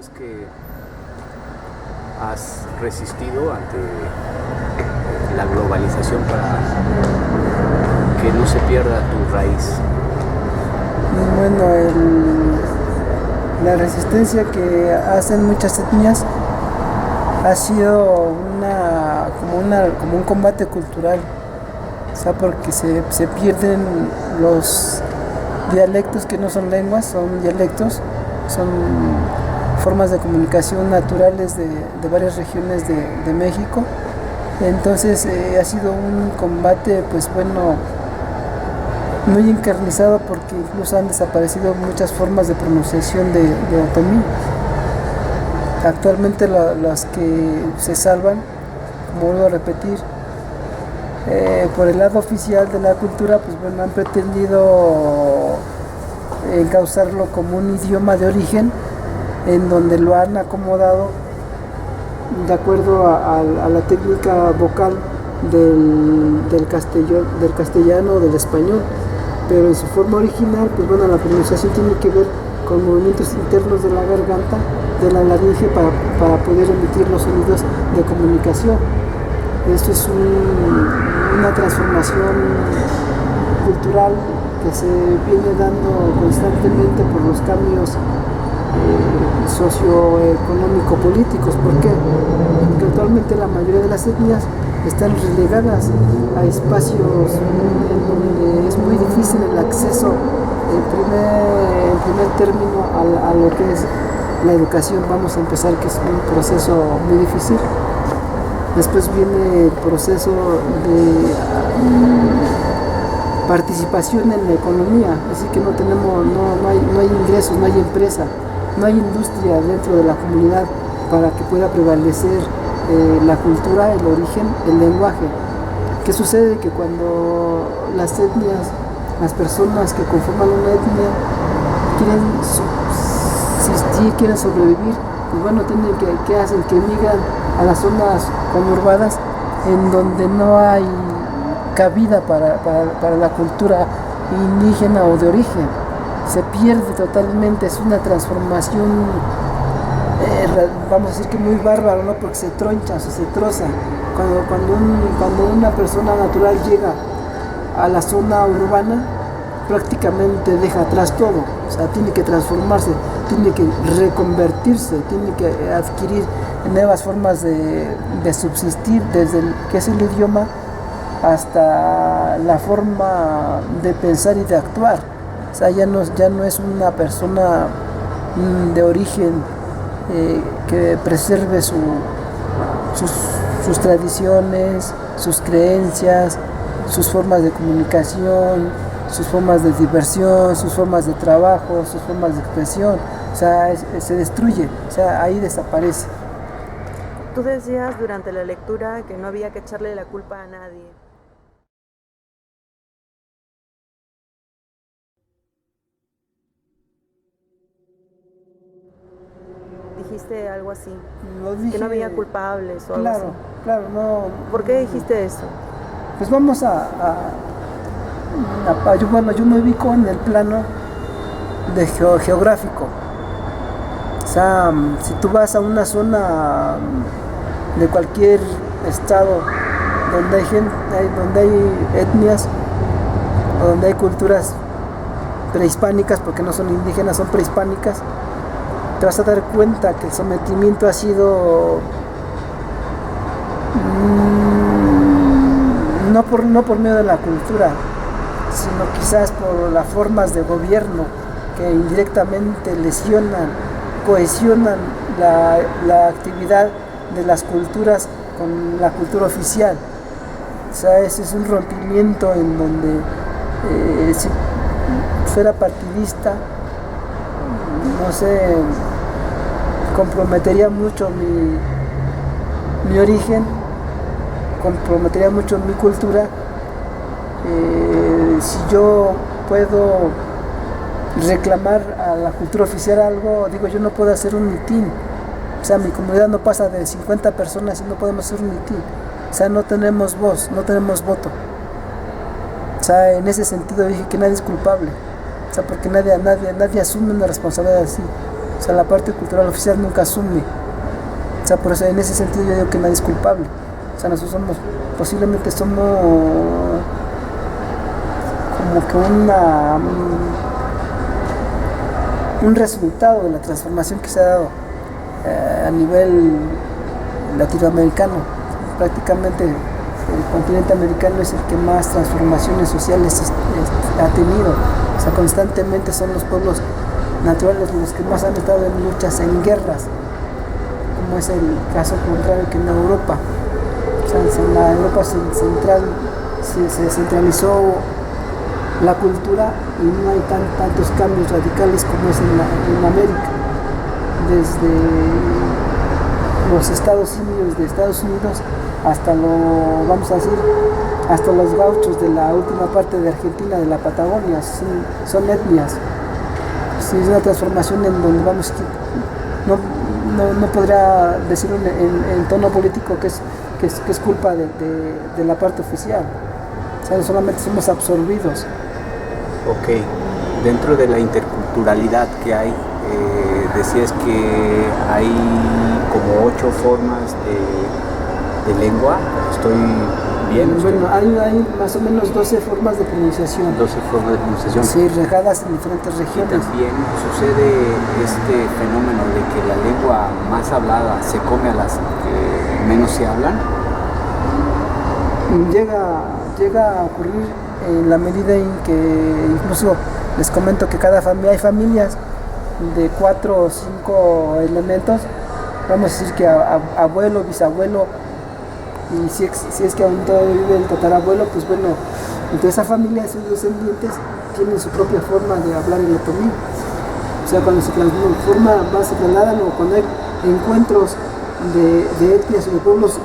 es que has resistido ante la globalización para que no se pierda tu raíz? Bueno, la resistencia que hacen muchas etnias ha sido como un combate cultural, o sea, porque se pierden los dialectos que no son lenguas, son dialectos, son formas de comunicación naturales de varias regiones de México. Entonces ha sido un combate, pues bueno, muy encarnizado, porque incluso han desaparecido muchas formas de pronunciación de otomí. Actualmente las que se salvan, como vuelvo a repetir, por el lado oficial de la cultura, pues bueno, han pretendido encauzarlo como un idioma de origen, en donde lo han acomodado de acuerdo a la técnica vocal del castellano o del español, pero en su forma original, pues bueno, la pronunciación tiene que ver con movimientos internos de la garganta, de la laringe, para poder emitir los sonidos de comunicación. Esto es una transformación cultural que se viene dando constantemente por los cambios socioeconómico-políticos. ¿Por qué? Porque actualmente la mayoría de las etnias están relegadas a espacios en donde es muy difícil el acceso en primer término a lo que es la educación. Vamos a empezar, que es un proceso muy difícil. Después viene el proceso de participación en la economía, así que no hay ingresos, no hay empresa, no hay industria dentro de la comunidad para que pueda prevalecer la cultura, el origen, el lenguaje. ¿Qué sucede? Que cuando las etnias, las personas que conforman una etnia quieren subsistir, quieren sobrevivir, pues bueno, ¿qué hacen? Que emigran a las zonas conurbadas, en donde no hay cabida para la cultura indígena o de origen. Se pierde totalmente, es una transformación, vamos a decir que muy bárbaro, ¿no? Porque se troncha, o sea, se troza. Cuando una persona natural llega a la zona urbana, prácticamente deja atrás todo, o sea, tiene que transformarse, tiene que reconvertirse, tiene que adquirir nuevas formas de subsistir, desde que es el idioma hasta la forma de pensar y de actuar. O sea, ya no es una persona de origen que preserve sus tradiciones, sus creencias, sus formas de comunicación, sus formas de diversión, sus formas de trabajo, sus formas de expresión. O sea, se destruye, o sea, ahí desaparece. Tú decías durante la lectura que no había que echarle la culpa a nadie. Dijiste algo así, Dije, que no había culpables o algo así. Claro, no. ¿Por qué dijiste eso? Pues vamos yo me ubico en el plano de geográfico. O sea, si tú vas a una zona de cualquier estado donde hay gente, donde hay etnias, o donde hay culturas prehispánicas, porque no son indígenas, son prehispánicas, te vas a dar cuenta que el sometimiento ha sido no por medio de la cultura, sino quizás por las formas de gobierno que indirectamente cohesionan la actividad de las culturas con la cultura oficial. O sea, ese es un rompimiento en donde si fuera partidista, no sé, comprometería mucho mi origen, comprometería mucho mi cultura. Si yo puedo reclamar a la cultura oficial algo, digo, yo no puedo hacer un mitin. O sea, mi comunidad no pasa de 50 personas y no podemos hacer un mitin. O sea, no tenemos voz, no tenemos voto. O sea, en ese sentido dije que nadie es culpable. O sea, porque nadie asume una responsabilidad así. O O sea, la parte cultural oficial nunca asume. O sea, por eso en ese sentido yo digo que nadie es culpable. O sea, nosotros posiblemente somos como que un resultado de la transformación que se ha dado a nivel latinoamericano. Prácticamente el continente americano es el que más transformaciones sociales ha tenido. O sea, constantemente son los pueblos naturales los que más han estado en luchas, en guerras, como es el caso contrario que en Europa. O sea, en la Europa central se centralizó la cultura y no hay tantos cambios radicales como es en América. Desde los Estados Unidos hasta hasta los gauchos de la última parte de Argentina, de la Patagonia, son etnias. Sí, es una transformación en donde no podría decirlo en tono político que es culpa de la parte oficial. O sea, solamente somos absorbidos. Ok, dentro de la interculturalidad que hay, decías que hay como 8 formas de lengua, ¿estoy bien? Bueno, hay más o menos 12 formas de pronunciación. 12 formas de pronunciación. Sí, regadas en diferentes Y regiones. también sucede este fenómeno de que la lengua más hablada se come a las que menos se hablan. Llega a ocurrir en la medida en que incluso les comento que hay familias de 4 o 5 elementos, vamos a decir que abuelo, bisabuelo, y si es que aún todavía vive el tatarabuelo, pues bueno, entre esa familia, esos descendientes tienen su propia forma de hablar el otomí. O sea, cuando se trasladan o cuando hay encuentros de etnias o de pueblos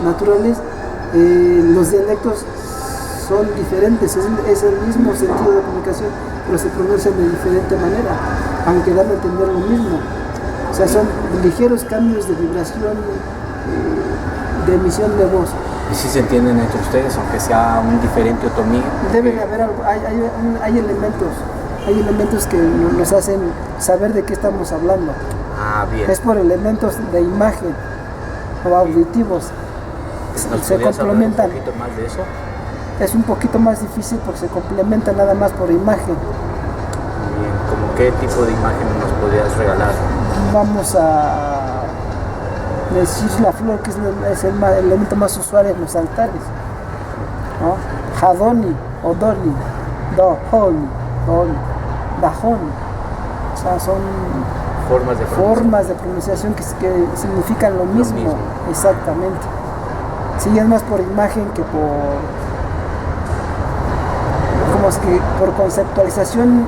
naturales, los dialectos son diferentes, es el mismo sentido de comunicación, pero se pronuncian de diferente manera, aunque dan a entender lo mismo. O sea, son ligeros cambios de vibración, de emisión de voz. ¿Y si se entienden entre ustedes, aunque sea un diferente otomí? Debe de haber algo, hay elementos que nos hacen saber de qué estamos hablando. Ah, bien. Es por elementos de imagen o auditivos. Se complementan. ¿Un poquito más de eso? Es un poquito más difícil porque se complementa nada más por imagen. Bien, ¿cómo qué tipo de imagen nos podrías regalar? Vamos a decir la flor, que es el elemento más usual en los altares, ¿no? Jadoni, Odoni, Dohoni, Dajoni. O sea, son formas de pronunciación que significan lo mismo. Exactamente. Sí, es más por imagen que por conceptualización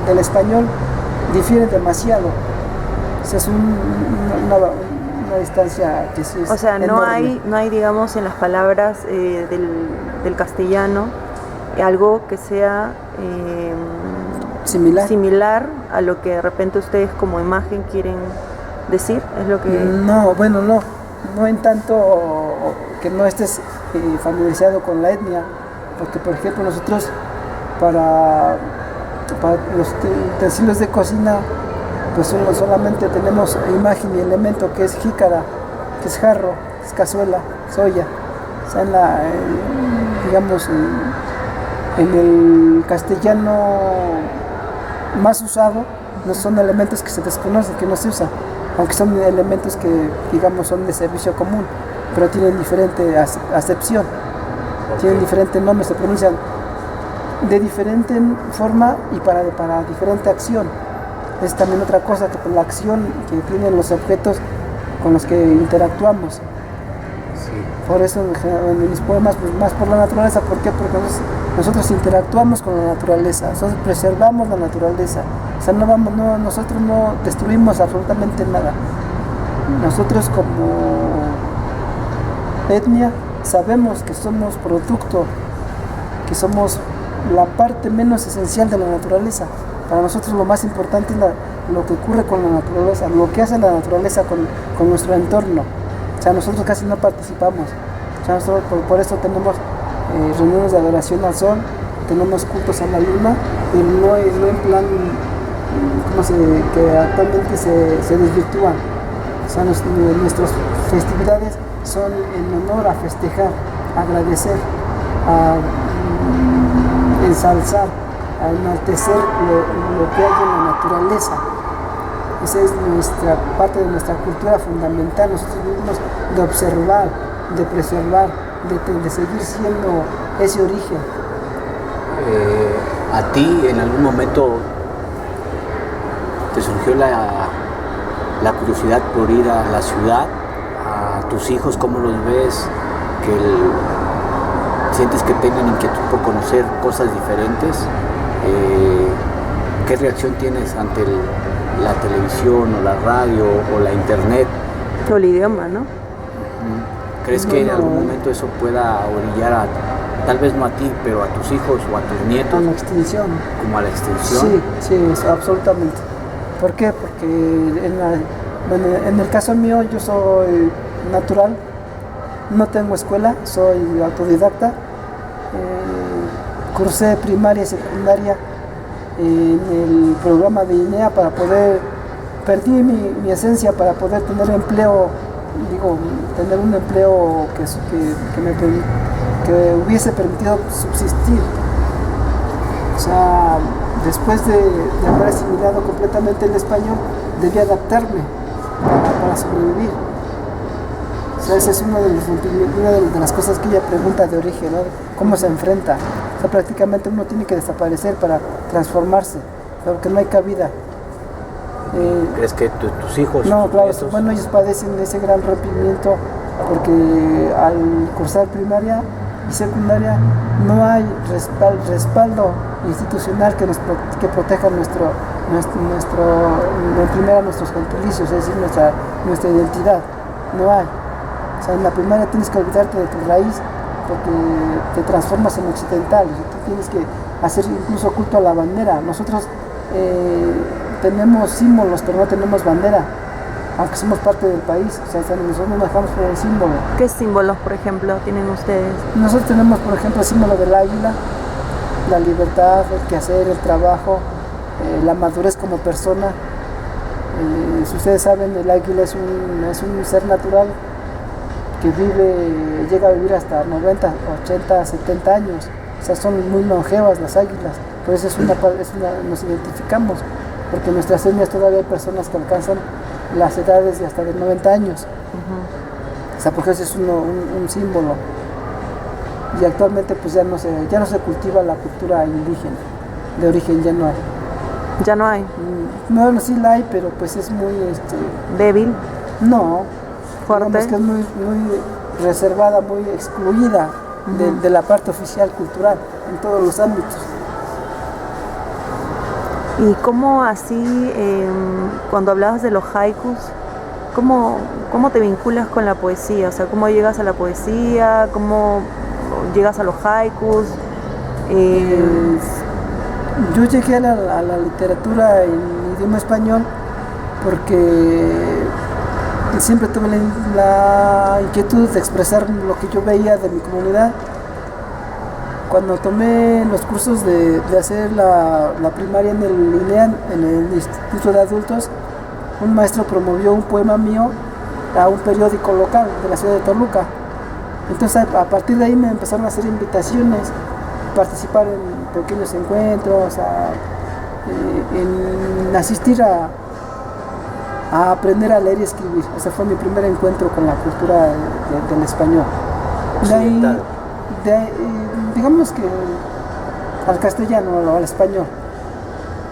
del español difiere demasiado. O sea, es una distancia que sí es O sea, no enorme. hay, digamos, en las palabras del castellano algo que sea similar a lo que de repente ustedes como imagen quieren decir, es lo que... No, bueno, no en tanto que no estés familiarizado con la etnia, porque por ejemplo nosotros para los utensilios de cocina pues solamente tenemos imagen y elemento, que es jícara, que es jarro, que es cazuela, soya. O sea, digamos en el castellano más usado no son elementos que se desconocen, que no se usan, aunque son elementos que digamos son de servicio común, pero tienen diferente acepción, tienen diferente nombre, se pronuncian de diferente forma y para diferente acción. Es también otra cosa, que por la acción que tienen los objetos con los que interactuamos. Sí. Por eso en mis poemas, pues más por la naturaleza. ¿Por qué? Porque nosotros interactuamos con la naturaleza, nosotros preservamos la naturaleza. O sea, nosotros no destruimos absolutamente nada. Nosotros como etnia sabemos que somos producto, que somos la parte menos esencial de la naturaleza. Para nosotros lo más importante es lo que ocurre con la naturaleza, lo que hace la naturaleza con nuestro entorno. O sea, nosotros casi no participamos. O sea, nosotros por eso tenemos reuniones de adoración al sol, tenemos cultos a la luna, pero no en plan que actualmente se desvirtúan. O sea, nuestras festividades son en honor a festejar, a agradecer, a ensalzar, a enaltecer lo que hay en la naturaleza. Esa es nuestra parte de nuestra cultura fundamental. Nosotros vivimos de observar, de preservar, de seguir siendo ese origen. ¿A ti en algún momento te surgió la curiosidad por ir a la ciudad? ¿A tus hijos cómo los ves? ¿Sientes que tengan inquietud por conocer cosas diferentes? ¿Qué reacción tienes ante la televisión o la radio o la internet? O el idioma, ¿no? ¿Crees que en algún momento eso pueda orillar tal vez no a ti, pero a tus hijos o a tus nietos? A la extinción. ¿Como a la extinción? Sí, absolutamente. ¿Por qué? Porque en el caso mío yo soy natural, no tengo escuela, soy autodidacta. Cursé primaria y secundaria en el programa de INEA para poder, perdí mi esencia para poder tener empleo, tener un empleo que hubiese permitido subsistir. O sea, después de haber asimilado completamente el español, debía adaptarme para sobrevivir. O sea, esa es una de las cosas que ella pregunta de origen, ¿no? ¿Cómo se enfrenta? O sea, prácticamente uno tiene que desaparecer para transformarse, porque no hay cabida. ¿Crees que tus hijos? No, claro, nietos? bueno, ellos padecen ese gran rompimiento porque al cursar primaria y secundaria no hay respaldo institucional que proteja en primera nuestros gentilicios, es decir, nuestra identidad. No hay. O sea, en la primaria tienes que olvidarte de tu raíz porque te transformas en occidental. O sea, tú tienes que hacer incluso culto a la bandera. Nosotros tenemos símbolos, pero no tenemos bandera, aunque somos parte del país. O sea, nosotros nos dejamos por el símbolo. ¿Qué símbolos, por ejemplo, tienen ustedes? Nosotros tenemos, por ejemplo, el símbolo del águila, la libertad, el quehacer, el trabajo, la madurez como persona. Si ustedes saben, el águila es un ser natural que llega a vivir hasta 90, 80, 70 años. O sea, son muy longevas las águilas. Por eso nos identificamos, porque en nuestras etnias todavía hay personas que alcanzan las edades de hasta de 90 años. O sea, porque ese es un símbolo. Y actualmente pues ya no se cultiva la cultura indígena, de origen ya no hay. ¿Ya no hay? No, sí la hay, pero pues es muy... ¿Débil? No. ¿Fuerte? Digamos que es muy reservada, muy excluida de la parte oficial cultural en todos los ámbitos. ¿Y cómo así, cuando hablabas de los haikus, cómo te vinculas con la poesía? O sea, ¿cómo llegas a la poesía? ¿Cómo llegas a los haikus? Yo llegué a la literatura en idioma español porque siempre tuve la inquietud de expresar lo que yo veía de mi comunidad. Cuando tomé los cursos de hacer la primaria en el INEA, en el Instituto de Adultos, un maestro promovió un poema mío a un periódico local de la ciudad de Toluca. Entonces a partir de ahí me empezaron a hacer invitaciones, participar en pequeños encuentros, en asistir a aprender a leer y escribir. Ese fue mi primer encuentro con la cultura del español. De ahí, digamos que al castellano o al español.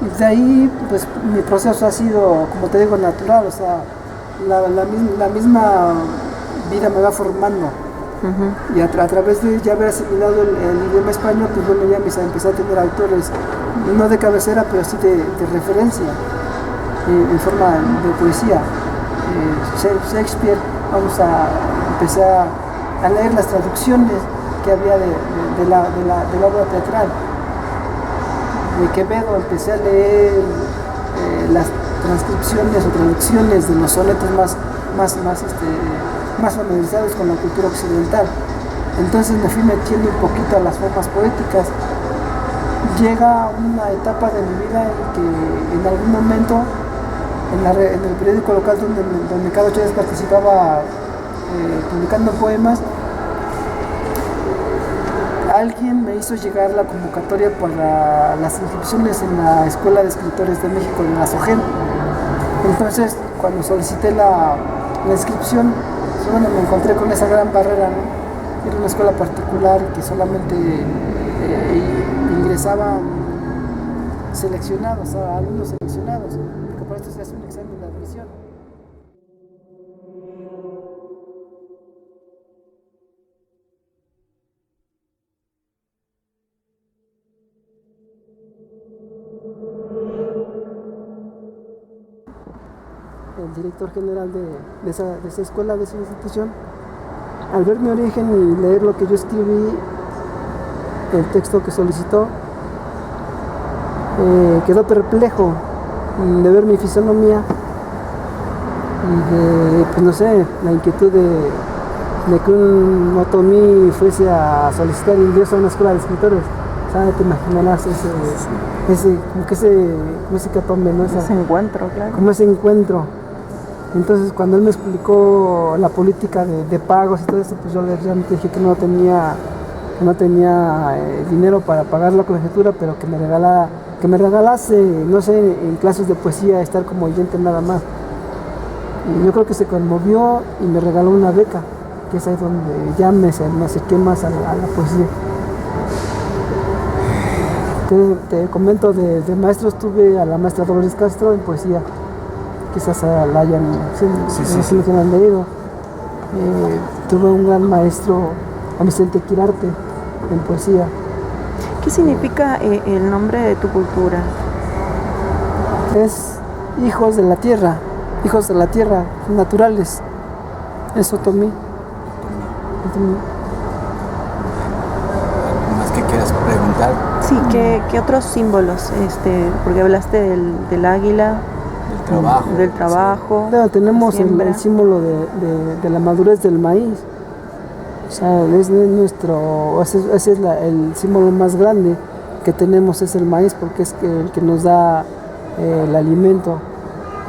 Y de ahí, pues mi proceso ha sido, como te digo, natural. O sea, la misma vida me va formando. Y a través de ya haber asimilado el idioma español, pues bueno, ya empecé a tener autores, no de cabecera, pero sí de referencia, en forma de poesía. Shakespeare, empecé a leer las traducciones que había de la obra teatral. De Quevedo empecé a leer las transcripciones o traducciones de los sonetos más familiarizados con la cultura occidental. Entonces me fui metiendo un poquito a las formas poéticas. llega una etapa de mi vida en que en algún momento en el periódico local donde cada 8 días participaba publicando poemas, alguien me hizo llegar la convocatoria para las inscripciones en la Escuela de Escritores de México, en la SOGEM. Entonces, cuando solicité la inscripción, bueno, me encontré con esa gran barrera, ¿no? Era una escuela particular que solamente ingresaban seleccionados, alumnos seleccionados, porque para esto se hace un examen de admisión. El director general de esa escuela, de esa institución, al ver mi origen y leer lo que yo escribí, el texto que solicitó, quedó perplejo de ver mi fisonomía y de, pues no sé, la inquietud de que un otomí fuese a solicitar ingreso a una escuela de escritores. ¿Sabes? Te imaginarás como ese catombe, ¿no? Ese encuentro, claro. Como ese encuentro. Entonces, cuando él me explicó la política de pagos y todo eso, pues yo realmente dije que no tenía dinero para pagar la colegiatura, pero que me regalase, no sé, en clases de poesía, estar como oyente nada más. Y yo creo que se conmovió y me regaló una beca, que es ahí donde ya me acerqué más a la poesía. Te comento, de maestros tuve a la maestra Dolores Castro en poesía. Quizás la hayan que me han leído. Tuve un gran maestro, a Vicente Quirarte, en poesía. ¿Qué significa el nombre de tu cultura? Es hijos de la tierra, naturales. Es otomí. ¿Más que quieras preguntar? Sí, ¿qué otros símbolos? Porque hablaste del águila. Del trabajo. Sí. Claro, tenemos el símbolo de la madurez del maíz. O sea, ese es el símbolo más grande que tenemos, es el maíz, porque es el que nos da el alimento.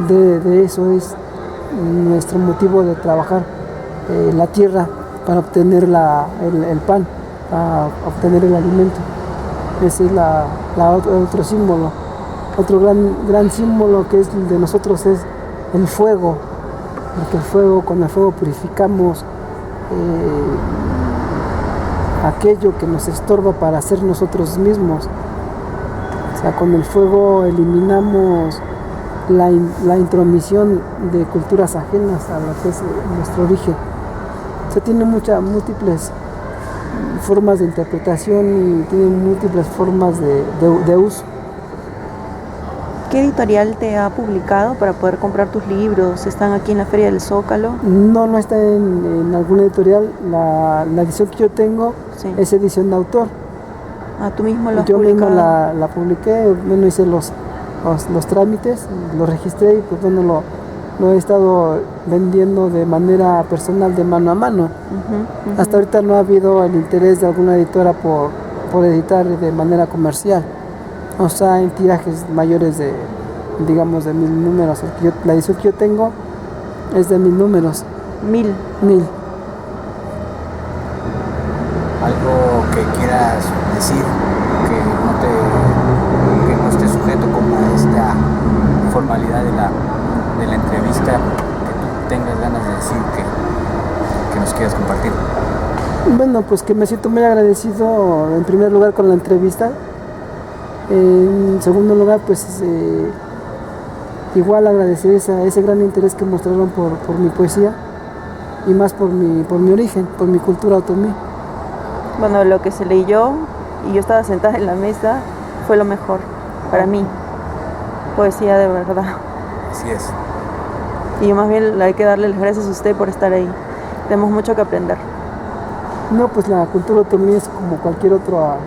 De eso es nuestro motivo de trabajar la tierra para obtener el pan, para obtener el alimento. Ese es otro símbolo. Otro gran símbolo que es el de nosotros es el fuego, porque con el fuego purificamos aquello que nos estorba para ser nosotros mismos. O sea, con el fuego eliminamos la intromisión de culturas ajenas a lo que es nuestro origen. O sea, tiene múltiples formas de interpretación y tiene múltiples formas de uso. ¿Qué editorial te ha publicado para poder comprar tus libros? ¿Están aquí en la Feria del Zócalo? No está en alguna editorial. La edición que yo tengo es edición de autor. Ah, ¿tú mismo lo has publicado? Yo mismo la publiqué, hice los trámites, lo registré y pues lo he estado vendiendo de manera personal, de mano a mano. Hasta ahorita no ha habido el interés de alguna editora por editar de manera comercial. O sea, en tirajes mayores de 1000 números. La edición que yo tengo es de 1000 números. 1000. Algo que quieras decir que no esté sujeto como a esta formalidad de la entrevista, que tú tengas ganas de decir que nos quieras compartir. Bueno, pues que me siento muy agradecido en primer lugar con la entrevista. En segundo lugar, pues igual agradecer ese gran interés que mostraron por mi poesía y más por mi origen, por mi cultura otomí. Bueno, lo que se leyó y yo estaba sentada en la mesa fue lo mejor para mí. Poesía de verdad. Así es. Y yo más bien hay que darle las gracias a usted por estar ahí. Tenemos mucho que aprender. No, pues la cultura otomí es como cualquier otra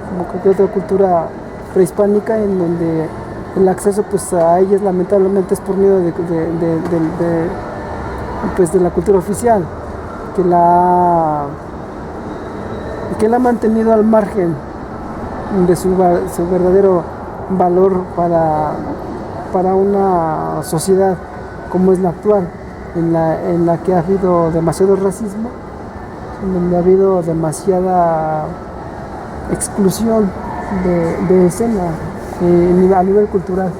cultura prehispánica, en donde el acceso pues a ellas lamentablemente es por medio de la cultura oficial, que la ha mantenido al margen de su verdadero valor para una sociedad como es la actual, en la que ha habido demasiado racismo, en donde ha habido demasiada exclusión de escena a nivel cultural,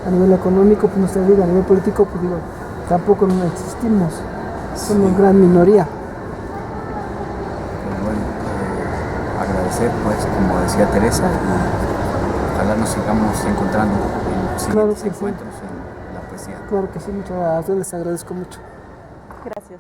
a nivel económico, pues nuestra vida, a nivel político, pues digo, tampoco no existimos, somos gran minoría. Pero bueno, agradecer, pues, como decía Teresa, y ojalá nos sigamos encontrando en Claro siguientes que sí. encuentros en la poesía. Claro que sí, muchas gracias, les agradezco mucho. Gracias.